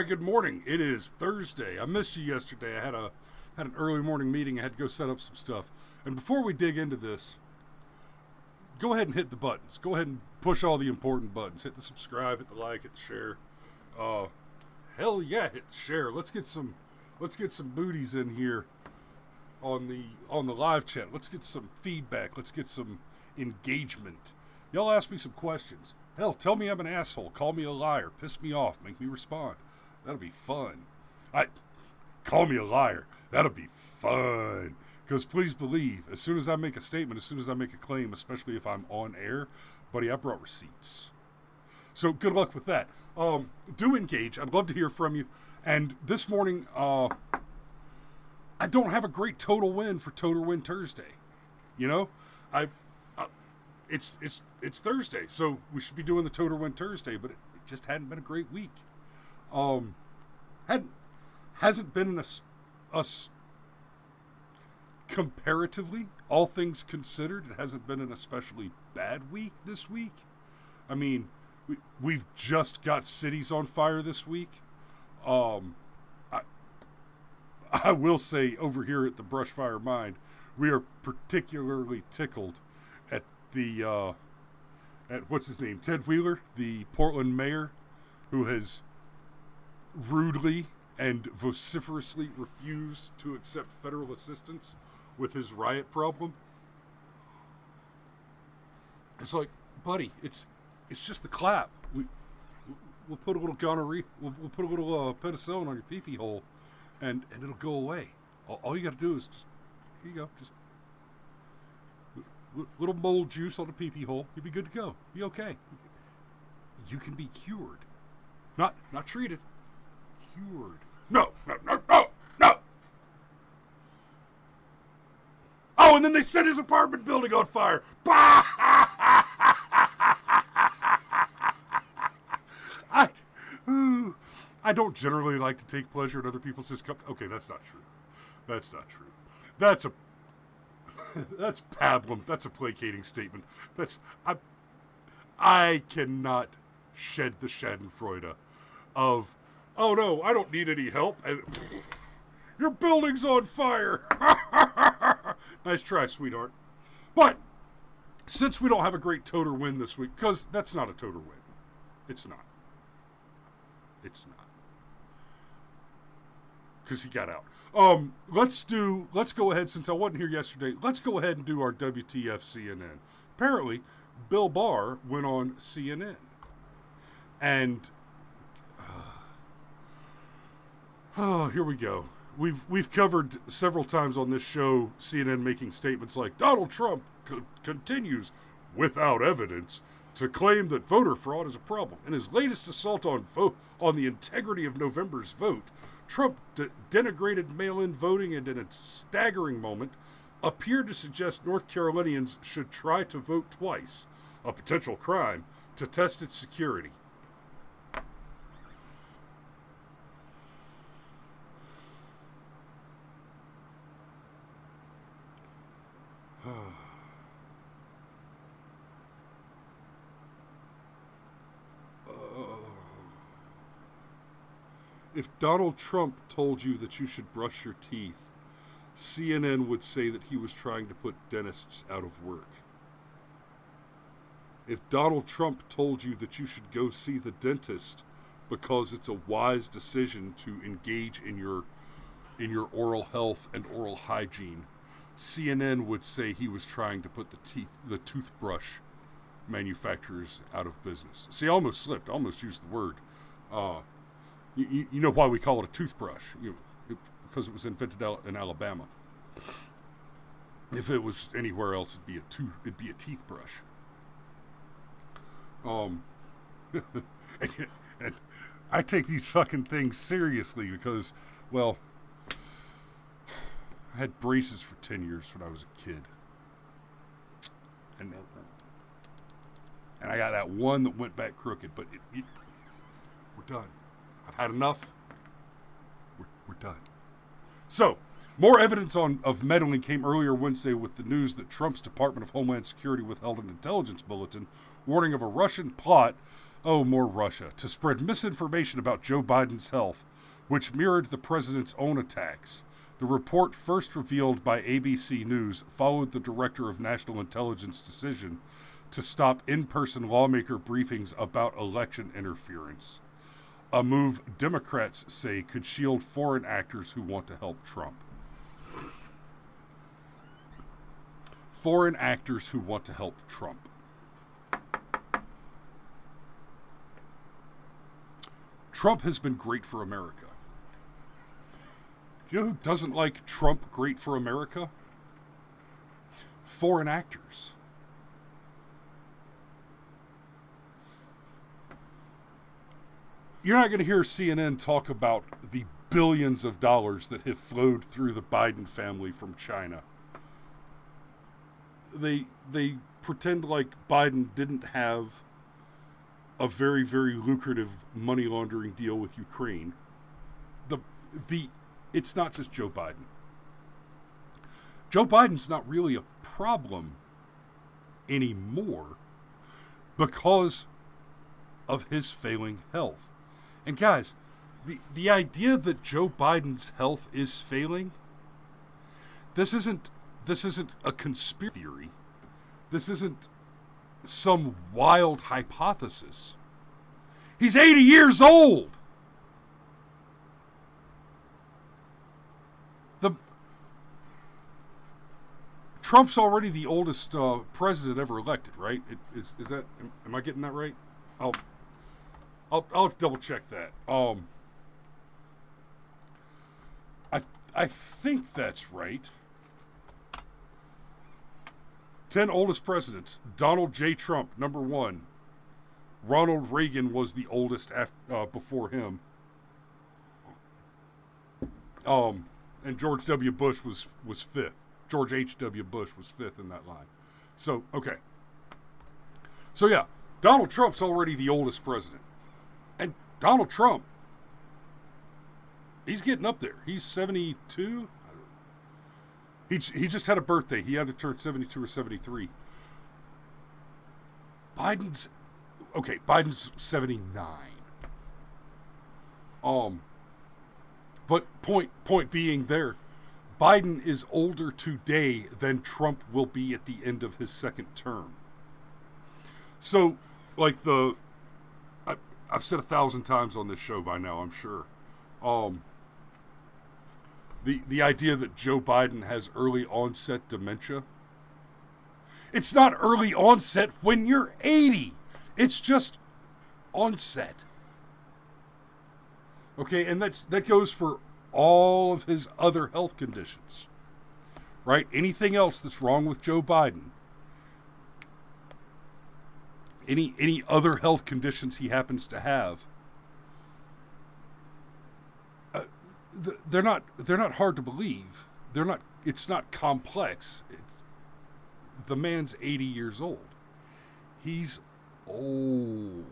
right, good morning. It is Thursday. I missed you yesterday. I had an early morning meeting. I had to go set up some stuff. And before we dig into this, go ahead and hit the buttons. Go ahead and push all the important buttons. Hit the subscribe, hit the like, hit the share. Hell yeah, hit the share. Let's get some booties in here on the live chat. Let's get some feedback. Let's get some engagement. Y'all ask me some questions. Hell, tell me I'm an asshole. Call me a liar. Piss me off. Make me respond. That'll be fun. Call me a liar. That'll be fun. Because please believe, as soon as I make a statement, as soon as I make a claim, especially if I'm on air, buddy, I brought receipts. So good luck with that. Do engage. I'd love to hear from you. And this morning, I don't have a great total win for Total Win Thursday. You know, it's Thursday, so we should be doing the Total Win Thursday, but it just hadn't been a great week. Hasn't been us comparatively, all things considered, it hasn't been an especially bad week this week. I mean, we've just got cities on fire this week. I will say over here at the Brushfire Mind, we are particularly tickled at what's his name, Ted Wheeler, the Portland mayor, who has rudely and vociferously refused to accept federal assistance with his riot problem. It's like, buddy, it's just the clap. We'll put a little gonorrhea, we'll put a little penicillin on your pee-pee hole, and it'll go away. All you got to do is just, here you go, just little mold juice on the pee-pee hole. You'll be good to go. Be okay. You can be cured, not treated. Cured. No. Oh, and then they set his apartment building on fire. I don't generally like to take pleasure in other people's discomfort. Okay, that's not true. That's pablum. That's a placating statement. I cannot shed the schadenfreude of, oh no, I don't need any help. And your building's on fire. Nice try, sweetheart. But since we don't have a great total win this week, because that's not a total win. It's not. Because he got out. Let's go ahead, since I wasn't here yesterday, let's go ahead and do our WTF CNN. Apparently, Bill Barr went on CNN. And here we go. We've covered several times on this show CNN making statements like Donald Trump continues without evidence to claim that voter fraud is a problem. In his latest assault on the integrity of November's vote, Trump denigrated mail-in voting and in a staggering moment appeared to suggest North Carolinians should try to vote twice, a potential crime, to test its security. If Donald Trump told you that you should brush your teeth, CNN would say that he was trying to put dentists out of work. If Donald Trump told you that you should go see the dentist because it's a wise decision to engage in your oral health and oral hygiene, CNN would say he was trying to put the toothbrush manufacturers out of business. See, I almost slipped. I almost used the word. You know why we call it a toothbrush? Because it was invented out in Alabama. If it was anywhere else, it'd be a teeth brush. And I take these fucking things seriously because, well, I had braces for 10 years when I was a kid. And I got that one that went back crooked, but we're done. I've had enough. We're done. So, more evidence of meddling came earlier Wednesday with the news that Trump's Department of Homeland Security withheld an intelligence bulletin warning of a Russian plot Oh, more Russia. To spread misinformation about Joe Biden's health, which mirrored the president's own attacks. The report, first revealed by ABC News, followed the Director of National Intelligence decision to stop in-person lawmaker briefings about election interference. A move Democrats say could shield foreign actors who want to help Trump. Foreign actors who want to help Trump. Trump has been great for America. You know who doesn't like Trump great for America? Foreign actors. You're not going to hear CNN talk about the billions of dollars that have flowed through the Biden family from China. They pretend like Biden didn't have a very, very lucrative money laundering deal with Ukraine. It's not just Joe Biden. Joe Biden's not really a problem anymore because of his failing health. And guys, the idea that Joe Biden's health is failing, this isn't a conspiracy theory. This isn't some wild hypothesis. He's 80 years old. Trump's already the oldest president ever elected, right? Is that? Am I getting that right? I'll double check that. I think that's right. 10 oldest presidents. Donald J. Trump, number 1. Ronald Reagan was the oldest before him. And George W. Bush was 5th. George H.W. Bush was 5th in that line. So, okay. So, yeah, Donald Trump's already the oldest president. And Donald Trump, he's getting up there. He's 72. He just had a birthday. He either turned 72 or 73. Biden's 79. But point being there, Biden is older today than Trump will be at the end of his second term. So, like I've said 1,000 times on this show by now, I'm sure. The idea that Joe Biden has early onset dementia. It's not early onset when you're 80. It's just onset. Okay, and that goes for all of his other health conditions, right? Anything else that's wrong with Joe Biden, any other health conditions he happens to have, they're not hard to believe. It's not complex. The man's 80 years old. He's old.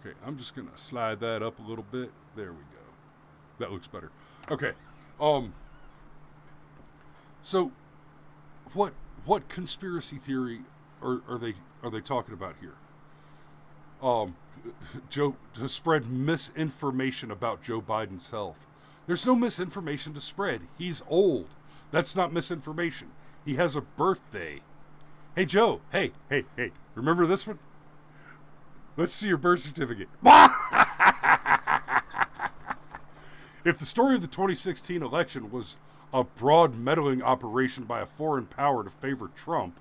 Okay, I'm just going to slide that up a little bit. There we go. That looks better. Okay. So what conspiracy theory are they talking about here? Joe, to spread misinformation about Joe Biden's health. There's no misinformation to spread. He's old. That's not misinformation. He has a birthday. Hey, Joe. Hey. Remember this one? Let's see your birth certificate. If the story of the 2016 election was a broad meddling operation by a foreign power to favor Trump,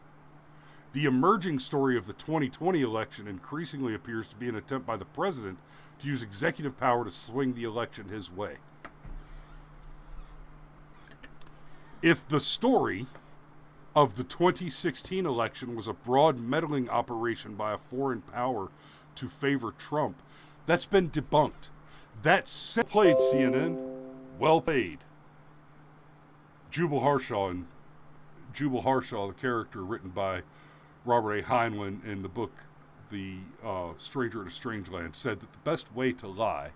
the emerging story of the 2020 election increasingly appears to be an attempt by the president to use executive power to swing the election his way. If the story of the 2016 election was a broad meddling operation by a foreign power to favor Trump, that's been debunked. That's played, CNN. Well played. Jubal Harshaw, the character written by Robert A. Heinlein in the book The Stranger in a Strange Land, said that the best way to lie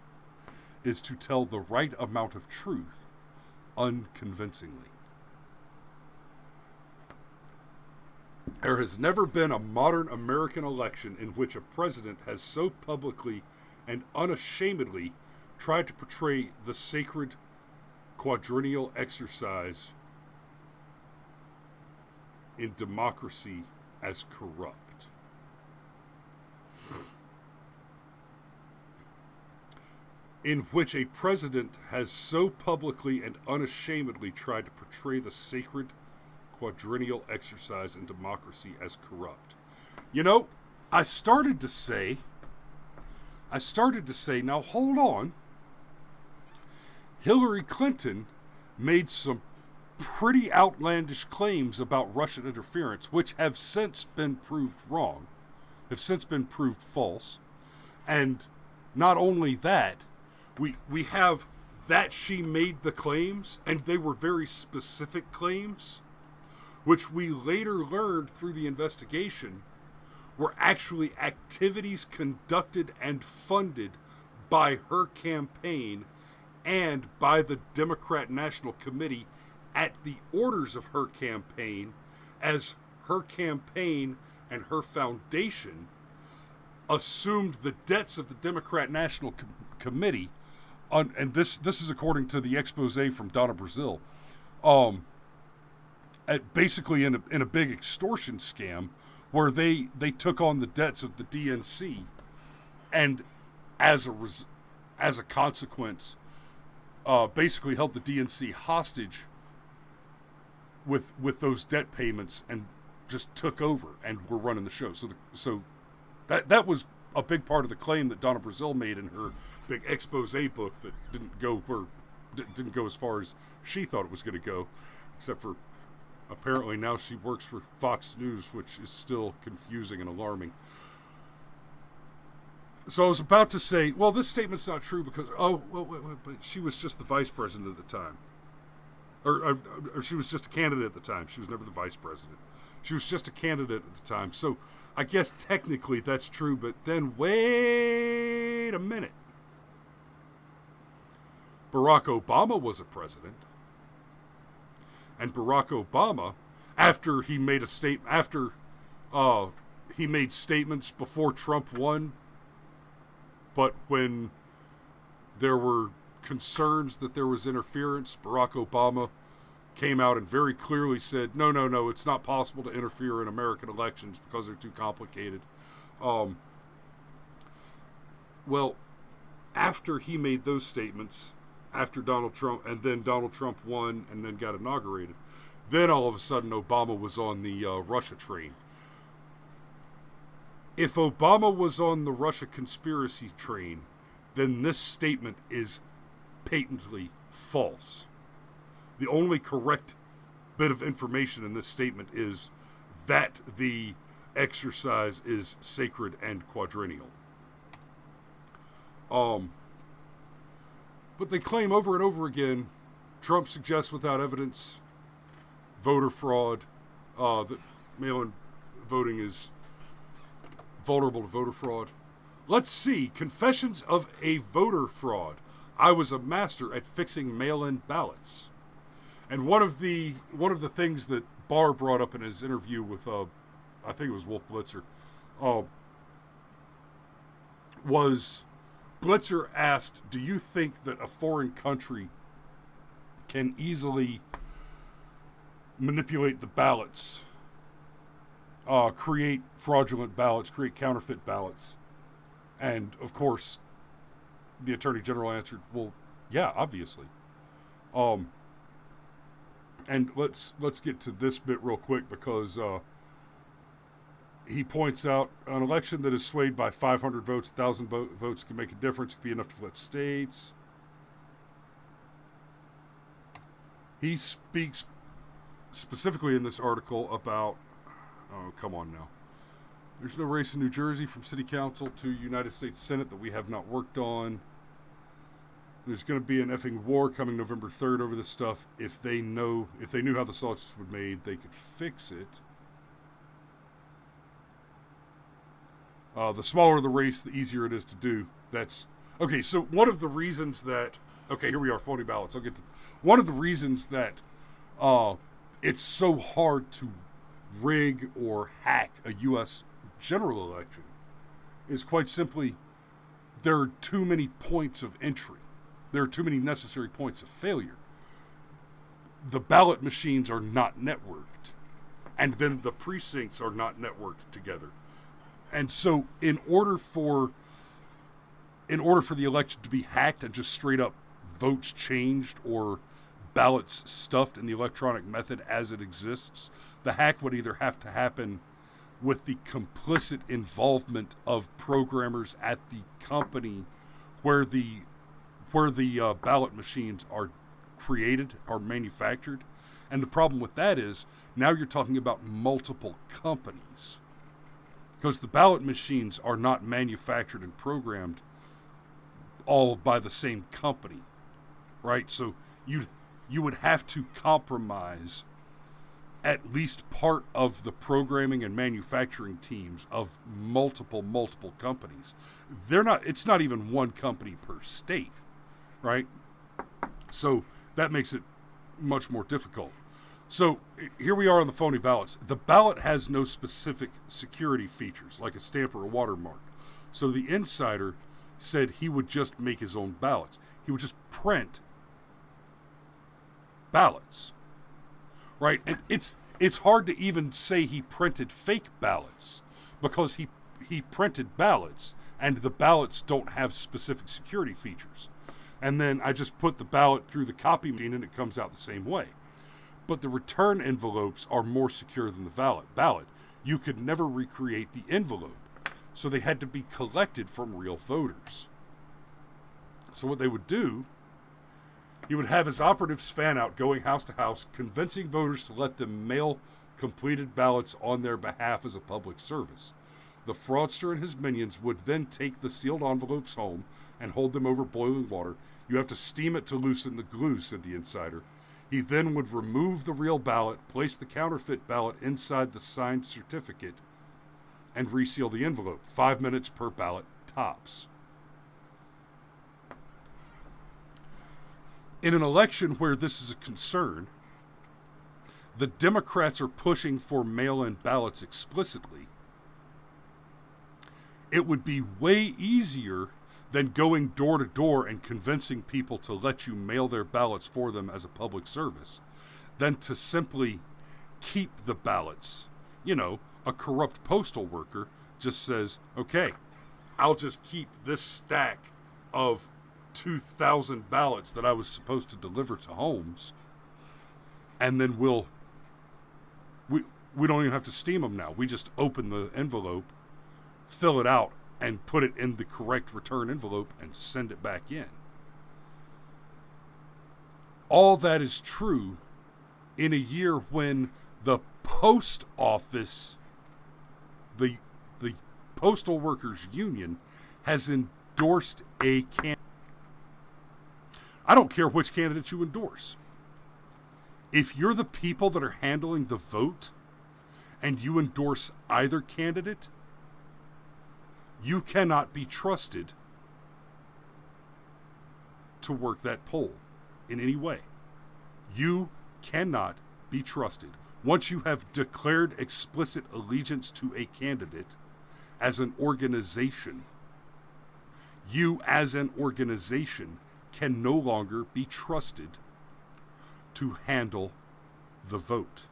is to tell the right amount of truth unconvincingly. There has never been a modern American election in which a president has so publicly and unashamedly tried to portray the sacred quadrennial exercise in democracy as corrupt. In which a president has so publicly and unashamedly tried to portray the sacred quadrennial exercise in democracy as corrupt. You know, I started to say, now hold on. Hillary Clinton made some pretty outlandish claims about Russian interference, which have since been proved wrong, have since been proved false. And not only that, we have that she made the claims, and they were very specific claims, which we later learned through the investigation were actually activities conducted and funded by her campaign and by the Democrat National Committee at the orders of her campaign, as her campaign and her foundation assumed the debts of the Democrat National Committee. And this is according to the expose from Donna Brazil, basically in a big extortion scam where they took on the debts of the DNC, and as a consequence, basically held the DNC hostage with those debt payments and just took over and were running the show. So that was a big part of the claim that Donna Brazil made in her big expose book that didn't go as far as she thought it was going to go, except for apparently now she works for Fox News, which is still confusing and alarming. So I was about to say, well, this statement's not true because, but she was just the vice president at the time. Or she was just a candidate at the time. She was never the vice president. She was just a candidate at the time. So I guess technically that's true, but then wait a minute. Barack Obama was a president. And Barack Obama, after he made he made statements before Trump won, but when there were concerns that there was interference, Barack Obama came out and very clearly said, no, it's not possible to interfere in American elections because they're too complicated. Well, after he made those statements, after Donald Trump, and then Donald Trump won and then got inaugurated, then all of a sudden Obama was on the Russia train. If Obama was on the Russia conspiracy train, then this statement is patently false. The only correct bit of information in this statement is that the exercise is sacred and quadrennial. But they claim over and over again, Trump suggests without evidence, voter fraud, that mail-in voting is vulnerable to voter fraud. Let's see, confessions of a voter fraud. I was a master at fixing mail-in ballots. And one of the things that Barr brought up in his interview with, I think it was Wolf Blitzer, was Blitzer asked, do you think that a foreign country can easily manipulate the ballots, create fraudulent ballots, create counterfeit ballots? And, of course, the Attorney General answered, well, yeah, obviously. And let's get to this bit real quick because he points out an election that is swayed by 500 votes, 1,000 votes can make a difference. It could be enough to flip states. He speaks specifically in this article about, oh, come on now. There's no race in New Jersey from city council to United States Senate that we have not worked on. There's going to be an effing war coming November 3rd over this stuff. If they knew how the sausage was made, they could fix it. The smaller the race, the easier it is to do. That's okay. So one of the reasons that here we are, phony ballots. I'll get to one of the reasons that it's so hard to rig or hack a U.S. general election is quite simply there are too many points of entry. There are too many necessary points of failure. The ballot machines are not networked, and then the precincts are not networked together. And so in order for the election to be hacked and just straight up votes changed or ballots stuffed in the electronic method as it exists, the hack would either have to happen with the complicit involvement of programmers at the company where the ballot machines are created or manufactured. And the problem with that is now you're talking about multiple companies, because the ballot machines are not manufactured and programmed all by the same company, right? So you would have to compromise at least part of the programming and manufacturing teams of multiple companies. It's not even one company per state, right? So that makes it much more difficult. So here we are on the phony ballots. The ballot has no specific security features like a stamp or a watermark. So the insider said he would just make his own ballots. He would just print ballots, right? And it's hard to even say he printed fake ballots, because he printed ballots and the ballots don't have specific security features. And then I just put the ballot through the copy machine and it comes out the same way. But the return envelopes are more secure than the ballot. You could never recreate the envelope, so they had to be collected from real voters. So what they would do, he would have his operatives fan out, going house to house, convincing voters to let them mail completed ballots on their behalf as a public service. The fraudster and his minions would then take the sealed envelopes home and hold them over boiling water. You have to steam it to loosen the glue, said the insider. He then would remove the real ballot, place the counterfeit ballot inside the signed certificate, and reseal the envelope. 5 minutes per ballot, tops. In an election where this is a concern, the Democrats are pushing for mail-in ballots explicitly. It would be way easier than going door to door and convincing people to let you mail their ballots for them as a public service than to simply keep the ballots. You know, a corrupt postal worker just says, okay, I'll just keep this stack of 2,000 ballots that I was supposed to deliver to homes, and then we don't even have to steam them now. We just open the envelope, fill it out, and put it in the correct return envelope and send it back in. All that is true in a year when the post office, the Postal Workers Union, has endorsed a candidate. I don't care which candidate you endorse. If you're the people that are handling the vote and you endorse either candidate, you cannot be trusted to work that poll in any way. You cannot be trusted. Once you have declared explicit allegiance to a candidate as an organization, you as an organization can no longer be trusted to handle the vote.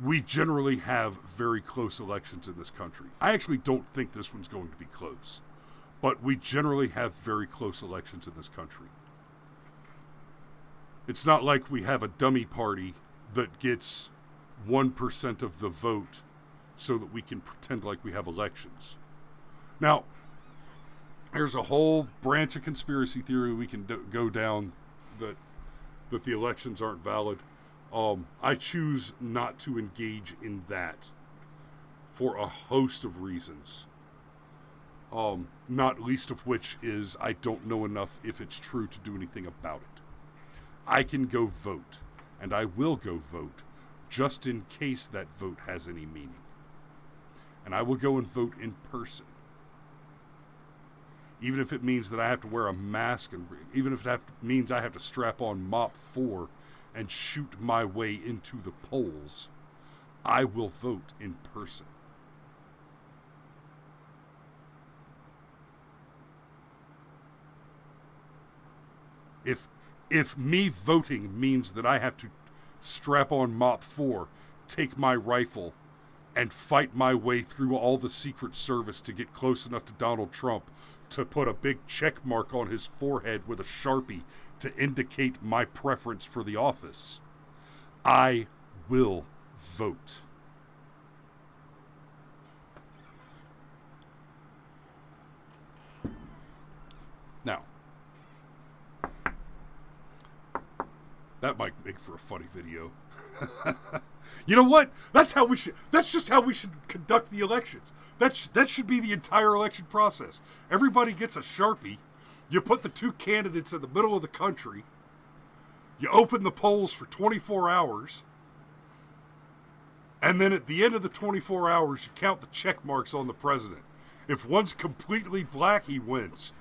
We generally have very close elections in this country. I actually don't think this one's going to be close, but we generally have very close elections in this country. It's not like we have a dummy party that gets 1% of the vote so that we can pretend like we have elections. Now, there's a whole branch of conspiracy theory we can go down that the elections aren't valid. I choose not to engage in that for a host of reasons. Not least of which is I don't know enough if it's true to do anything about it. I can go vote, and I will go vote, just in case that vote has any meaning. And I will go and vote in person. even if it means that I have to wear a mask, and even if it means I have to strap on Mop 4 and shoot my way into the polls, I will vote in person. If me voting means that I have to strap on Mop 4, take my rifle, and fight my way through all the Secret Service to get close enough to Donald Trump to put a big check mark on his forehead with a Sharpie to indicate my preference for the office, I will vote. Now, that might make for a funny video. You know what? That's just how we should conduct the elections. That should be the entire election process. Everybody gets a Sharpie. You put the two candidates in the middle of the country. You open the polls for 24 hours. And then at the end of the 24 hours, you count the check marks on the president. If one's completely black, he wins.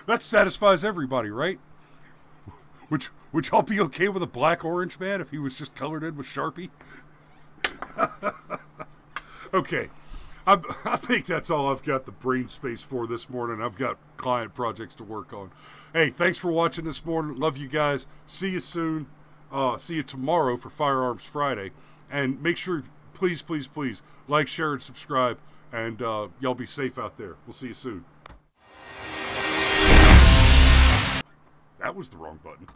That satisfies everybody, right? Would y'all be okay with a black orange man if he was just colored in with Sharpie? Okay. I think that's all I've got the brain space for this morning. I've got client projects to work on. Hey, thanks for watching this morning. Love you guys. See you soon. See you tomorrow for Firearms Friday. And make sure, please, please, please, like, share, and subscribe. And y'all be safe out there. We'll see you soon. That was the wrong button.